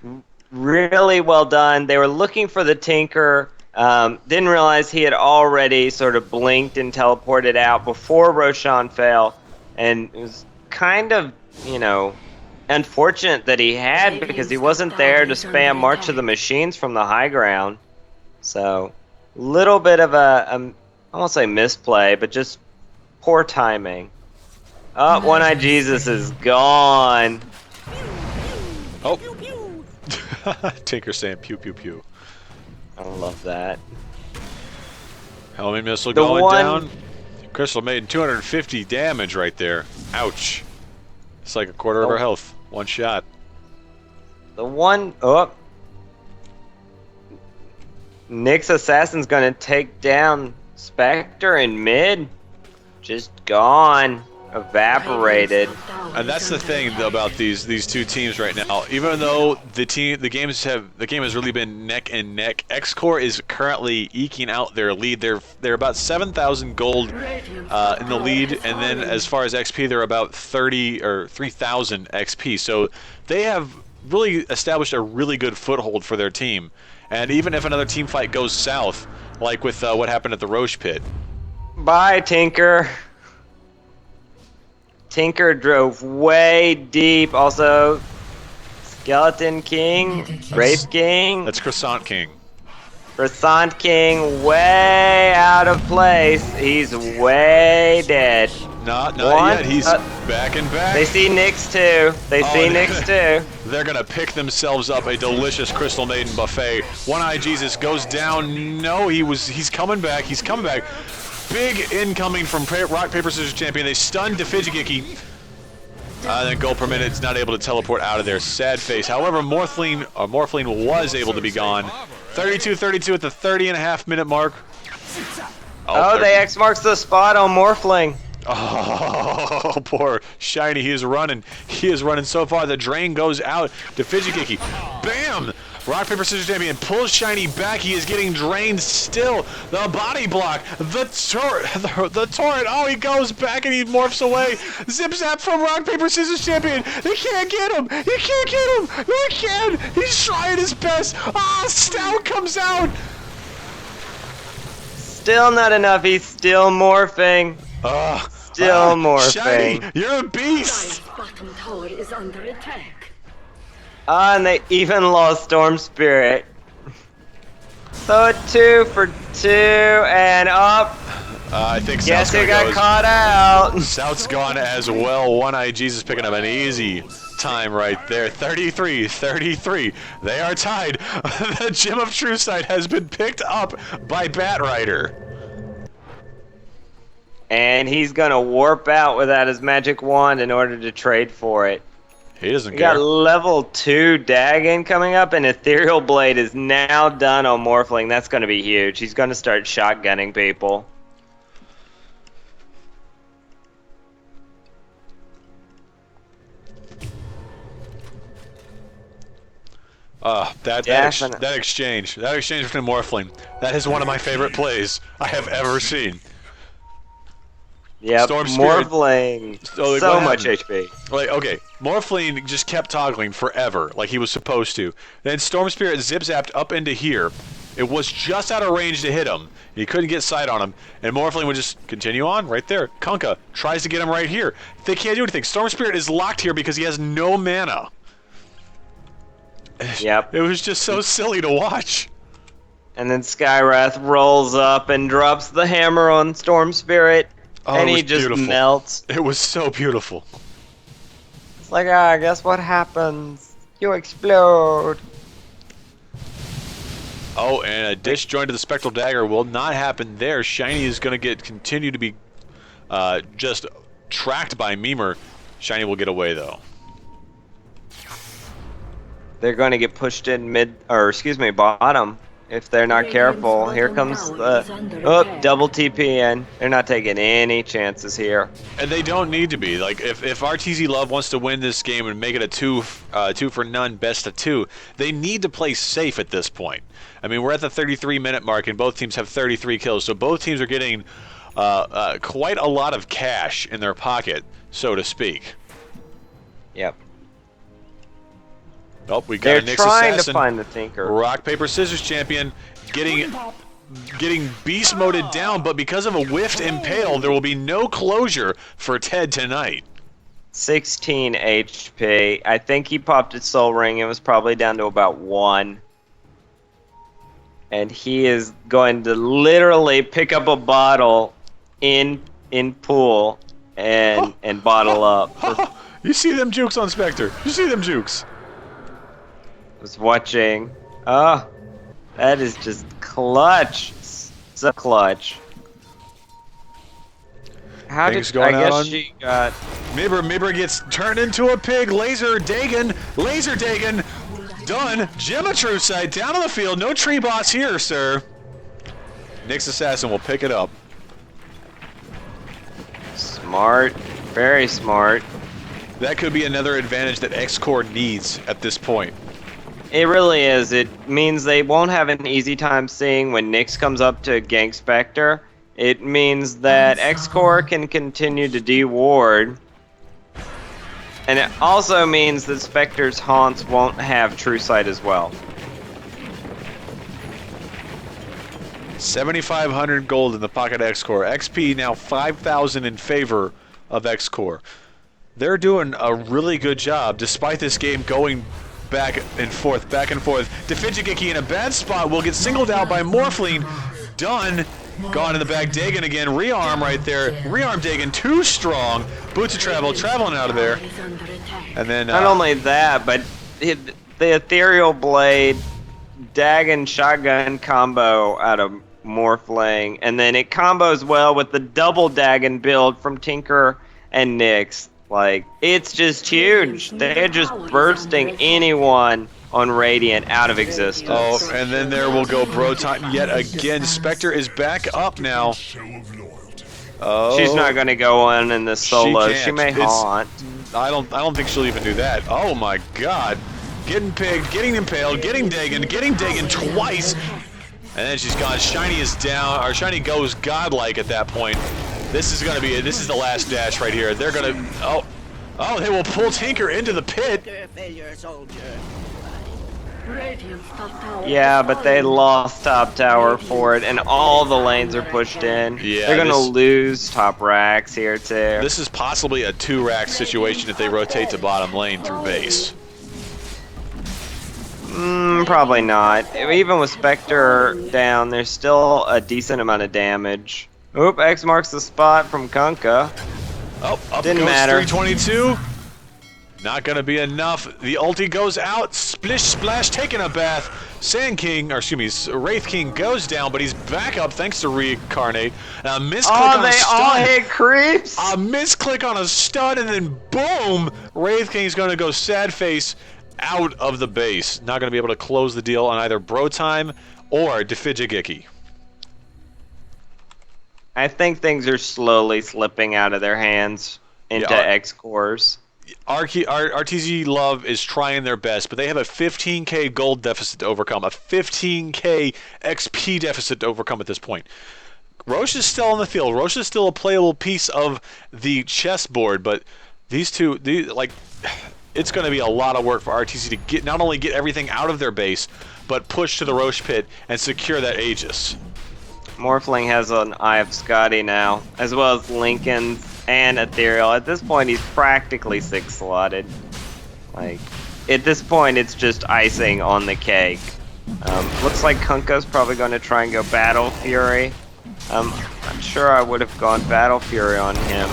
Really well done. They were looking for the Tinker. Didn't realize he had already sort of blinked and teleported out before Roshan fell. And it was kind of, you know, unfortunate that he had, because he wasn't there to spam March of the Machines from the high ground. So, little bit of I won't say misplay, but just poor timing. Oh, One-Eyed Jesus is gone. Oh. Tinker saying pew pew pew. I love that. Helmet missile The going one- down. Crystal made 250 damage right there. Ouch. It's like a quarter of her health. One shot. The one... Oh. Nyx Assassin's gonna take down Spectre in mid. Just gone. Evaporated. And that's the thing about these two teams right now. Even though the game has really been neck and neck, X-Core is currently eking out their lead. They're about 7,000 gold in the lead, and then as far as XP, they're about 30 or 3,000 XP. So they have really established a really good foothold for their team. And even if another team fight goes south, like with what happened at the Roche pit. Bye, Tinker. Tinker drove way deep. Also, Skeleton King, Grape King. That's Croissant King. Rasant King way out of place. He's way dead. Not One, yet. He's back and back. They see Nyx too. They see Nyx too. They're gonna pick themselves up a delicious Crystal Maiden buffet. One-Eye Jesus goes down. No, he's coming back. He's coming back. Big incoming from Rock, Paper, Scissors Champion. They stunned Defigigiki. Then Gold per Minute's not able to teleport out of there. Sad face. However, Morphling was able to be gone. 32-32 at the 30.5-minute mark. Oh, they X marks the spot on Morphling. Oh, poor Shiny. He is running. He is running so far. The drain goes out to Fidgikiki. Bam! Rock, Paper, Scissors Champion pulls Shiny back. He is getting drained still. The body block. The turret. Oh, he goes back and he morphs away. Zip zap from Rock, Paper, Scissors Champion. They can't get him. He can't get him. No, he can. He's trying his best. Ah, Stout comes out. Still not enough. He's still morphing. Still morphing. Shiny, you're a beast. Dive's bottom tower is under attack. And they even lost Storm Spirit. So 2 for 2 and up. I think Guess Stout's he got goes. caught out. Stout's gone as well. One-Eye Jesus picking up an easy time right there. 33-33. They are tied. The Gem of True Sight has been picked up by Batrider. And he's gonna warp out without his magic wand in order to trade for it. He doesn't We care. got level 2 Dagon coming up, and Ethereal Blade is now done on Morphling. That's gonna be huge. He's gonna start shotgunning people. That exchange between Morphling, that is one of my favorite plays I have ever seen. Yep, Storm Spirit. Morphling. So, like, So what much happened? HP. Like, okay, Morphling just kept toggling forever, like he was supposed to. Then Storm Spirit zip-zapped up into here. It was just out of range to hit him. He couldn't get sight on him, and Morphling would just continue on right there. Kunkka tries to get him right here. They can't do anything. Storm Spirit is locked here because he has no mana. Yep. It was just so silly to watch. And then Skywrath rolls up and drops the hammer on Storm Spirit. Oh, and it he was just beautiful. melts. It was so beautiful. It's like, guess what happens? You explode. Oh, and a dish joined to the Spectral Dagger will not happen there. Shiny is going to continue to be just tracked by Memer. Shiny will get away, though. They're going to get pushed in bottom. If they're not careful. Here comes the double TP in. They're not taking any chances here. And they don't need to be. Like, if RTZ Love wants to win this game and make it a two for none best of 2, they need to play safe at this point. I mean, we're at the 33-minute mark and both teams have 33 kills, so both teams are getting quite a lot of cash in their pocket, so to speak. Yep. Oh, we got They're a Nyx trying Assassin. to find the Thinker. Rock, Paper, Scissors champion getting beast moded down, but because of a whiffed Impale, there will be no closure for Ted tonight. 16 HP. I think he popped his Soul Ring. It was probably down to about 1. And he is going to literally pick up a bottle in pool and bottle up. You see them jukes on Spectre. You see them jukes. Was watching. Oh, that is just clutch. So clutch. How Things did going I out guess on- she got? Mibber gets turned into a pig. Laser Dagon. Done. Gematru side down on the field. No tree boss here, sir. Nyx Assassin will pick it up. Smart. Very smart. That could be another advantage that X-Core needs at this point. It really is. It means they won't have an easy time seeing when Nyx comes up to gank Spectre. It means that X-Core can continue to de-ward. And it also means that Spectre's haunts won't have True Sight as well. 7,500 gold in the pocket X-Core. XP now 5,000 in favor of X-Core. They're doing a really good job, despite this game going back and forth, back and forth. Defigigeki in a bad spot will get singled out by Morphling. Done. Gone in the back. Dagon again. Rearm right there. Rearm Dagon too strong. Boots of travel, traveling out of there. And then not only that, but the Ethereal Blade Dagon shotgun combo out of Morphling, and then it combos well with the double Dagon build from Tinker and Nyx. Like, it's just huge. They're just bursting anyone on Radiant out of existence. Oh, and then there will go bro time yet again. Spectre is back up now. Oh, she's not gonna go on in the solo. She may haunt. I don't think she'll even do that. Oh my God, getting pigged, getting impaled, getting Dagon twice, and then she's gone. Shiny is down. Or Shiny goes godlike at that point. This is gonna be it. This is the last dash right here. They're gonna they will pull Tinker into the pit. Yeah, but they lost top tower for it, and all the lanes are pushed in. Yeah, they're gonna lose top racks here too. This is possibly a 2-rack situation if they rotate to bottom lane through base. Probably not. Even with Spectre down, there's still a decent amount of damage. Oop, X marks the spot from Kunkka. Oh, up Didn't goes matter. 322. Not gonna be enough. The ulti goes out. Splish splash, taking a bath. Sand King, or excuse me, Wraith King goes down, but he's back up thanks to Reincarnate. A misclick on a they stun. all hit creeps. A misclick on a stun, and then boom! Wraith King's gonna go sad face out of the base. Not gonna be able to close the deal on either Bro Time or Defigigeki. I think things are slowly slipping out of their hands into X cores. RTZ Love is trying their best, but they have a 15k gold deficit to overcome, a 15k XP deficit to overcome at this point. Roche is still on the field. Roche is still a playable piece of the chessboard, but these two, it's going to be a lot of work for RTZ to get not only get everything out of their base, but push to the Roche pit and secure that Aegis. Morphling has an Eye of Scotty now, as well as Lincoln's and Ethereal. At this point, he's practically 6-slotted. Like, at this point, it's just icing on the cake. Looks like Kunkka's probably going to try and go Battle Fury. I'm sure I would have gone Battle Fury on him.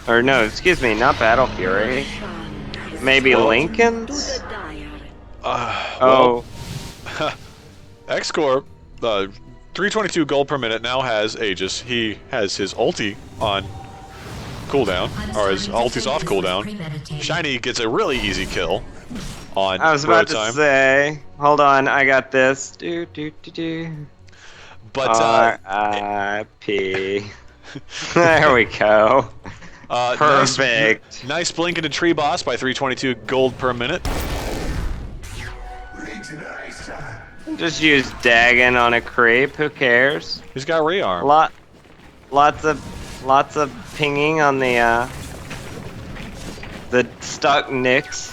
Or no, excuse me, not Battle Fury. Maybe Lincoln's? X-Corp, 322 gold per minute, now has Aegis. He has his ulti on cooldown, or his ulti's off cooldown. Shiny gets a really easy kill on I was about to say, hold on, I got this. But R.I.P. There we go. Perfect. Nice blink into Tree Boss by 322 gold per minute. Just use Dagon on a creep. Who cares? He's got rearm. Lots of pinging on the stuck Nyx.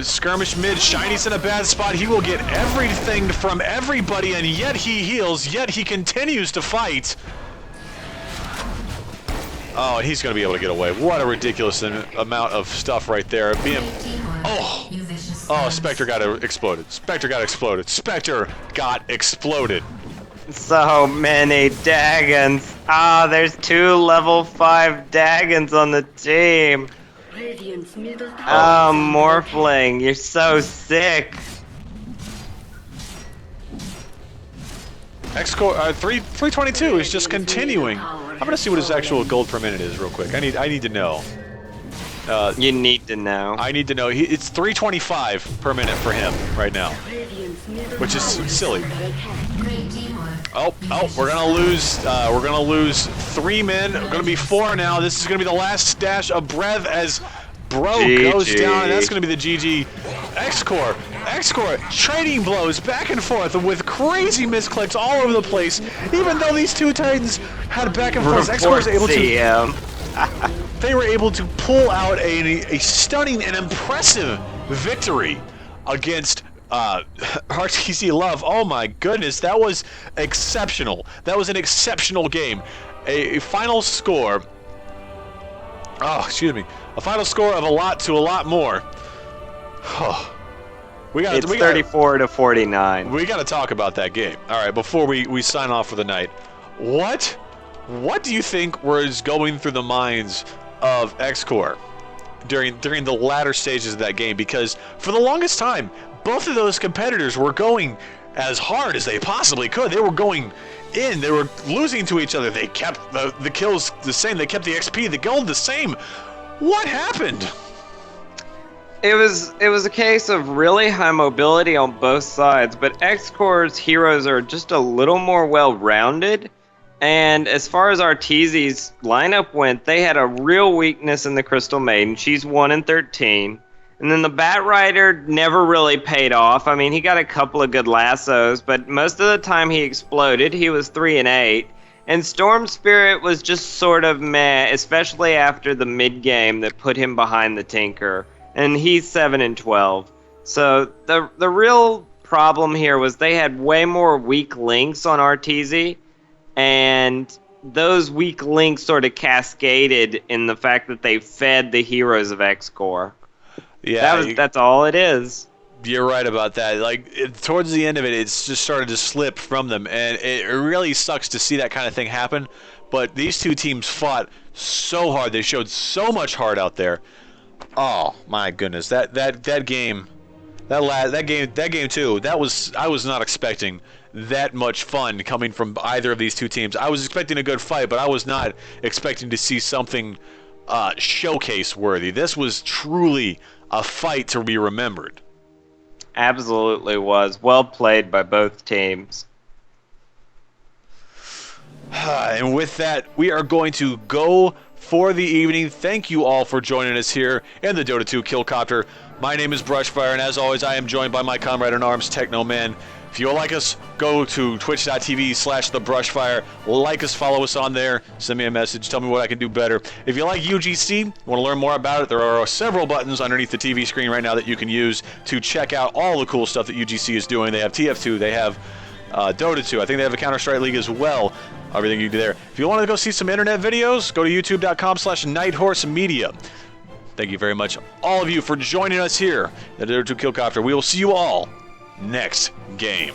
Skirmish mid. Shiny's in a bad spot. He will get everything from everybody, and yet he heals. Yet he continues to fight. Oh, he's going to be able to get away. What a ridiculous amount of stuff right there. Spectre got exploded. Spectre got exploded. Spectre got exploded. So many Dagons. There's 2 level 5 Dagons on the team. Morphling, you're so sick. X-Core 322 is just continuing. I'm gonna see what his actual gold per minute is real quick. I need to know. You need to know. I need to know. It's 325 per minute for him right now, which is silly. We're gonna lose. We're gonna lose 3 men. We're gonna be 4 now. This is gonna be the last dash of breath as Bro goes down, and that's gonna be the GG. X-Core trading blows back and forth with crazy misclicks all over the place. Even though these two Titans had back and forth, X-Core was able to. They were able to pull out a stunning and impressive victory against RTC Love. Oh my goodness, that was exceptional. That was an exceptional game. A final score. Oh, excuse me. A final score of a lot to a lot more. It's 34 to 49. We got to talk about that game. All right, before we sign off for the night. What do you think was going through the minds of X-Core during the latter stages of that game? Because for the longest time, both of those competitors were going as hard as they possibly could. They were going in. They were losing to each other. They kept the kills the same. They kept the XP, the gold the same. What happened? It was a case of really high mobility on both sides, but X-Core's heroes are just a little more well-rounded. And as far as Arteezy's lineup went, they had a real weakness in the Crystal Maiden. She's 1 in 13. And then the Bat Rider never really paid off. I mean, he got a couple of good lassos, but most of the time he exploded. He was 3 and 8. And Storm Spirit was just sort of meh, especially after the mid-game that put him behind the Tinker. And he's 7 and 12. So the real problem here was they had way more weak links on Arteezy, and those weak links sort of cascaded in the fact that they fed the heroes of X-Core. Yeah, that's all it is. You're right about that. Towards the end of it, it's just started to slip from them, and it really sucks to see that kind of thing happen. But these two teams fought so hard; they showed so much heart out there. Oh my goodness, that game, that game too. I was not expecting that much fun coming from either of these two teams. I was expecting a good fight, but I was not expecting to see something showcase worthy. This was truly a fight to be remembered. Absolutely was. Well played by both teams. And with that, we are going to go for the evening. Thank you all for joining us here in the Dota 2 Killcopter. My name is Brushfire, and as always, I am joined by my comrade in arms, Technoman. If you like us, go to twitch.tv/thebrushfire. Like us, follow us on there. Send me a message. Tell me what I can do better. If you like UGC, want to learn more about it, there are several buttons underneath the TV screen right now that you can use to check out all the cool stuff that UGC is doing. They have TF2. They have Dota 2. I think they have a Counter-Strike League as well. Everything you do there. If you want to go see some internet videos, go to youtube.com/nighthorsemedia. Thank you very much, all of you, for joining us here at the Dota 2 Killcopter. We will see you all next game.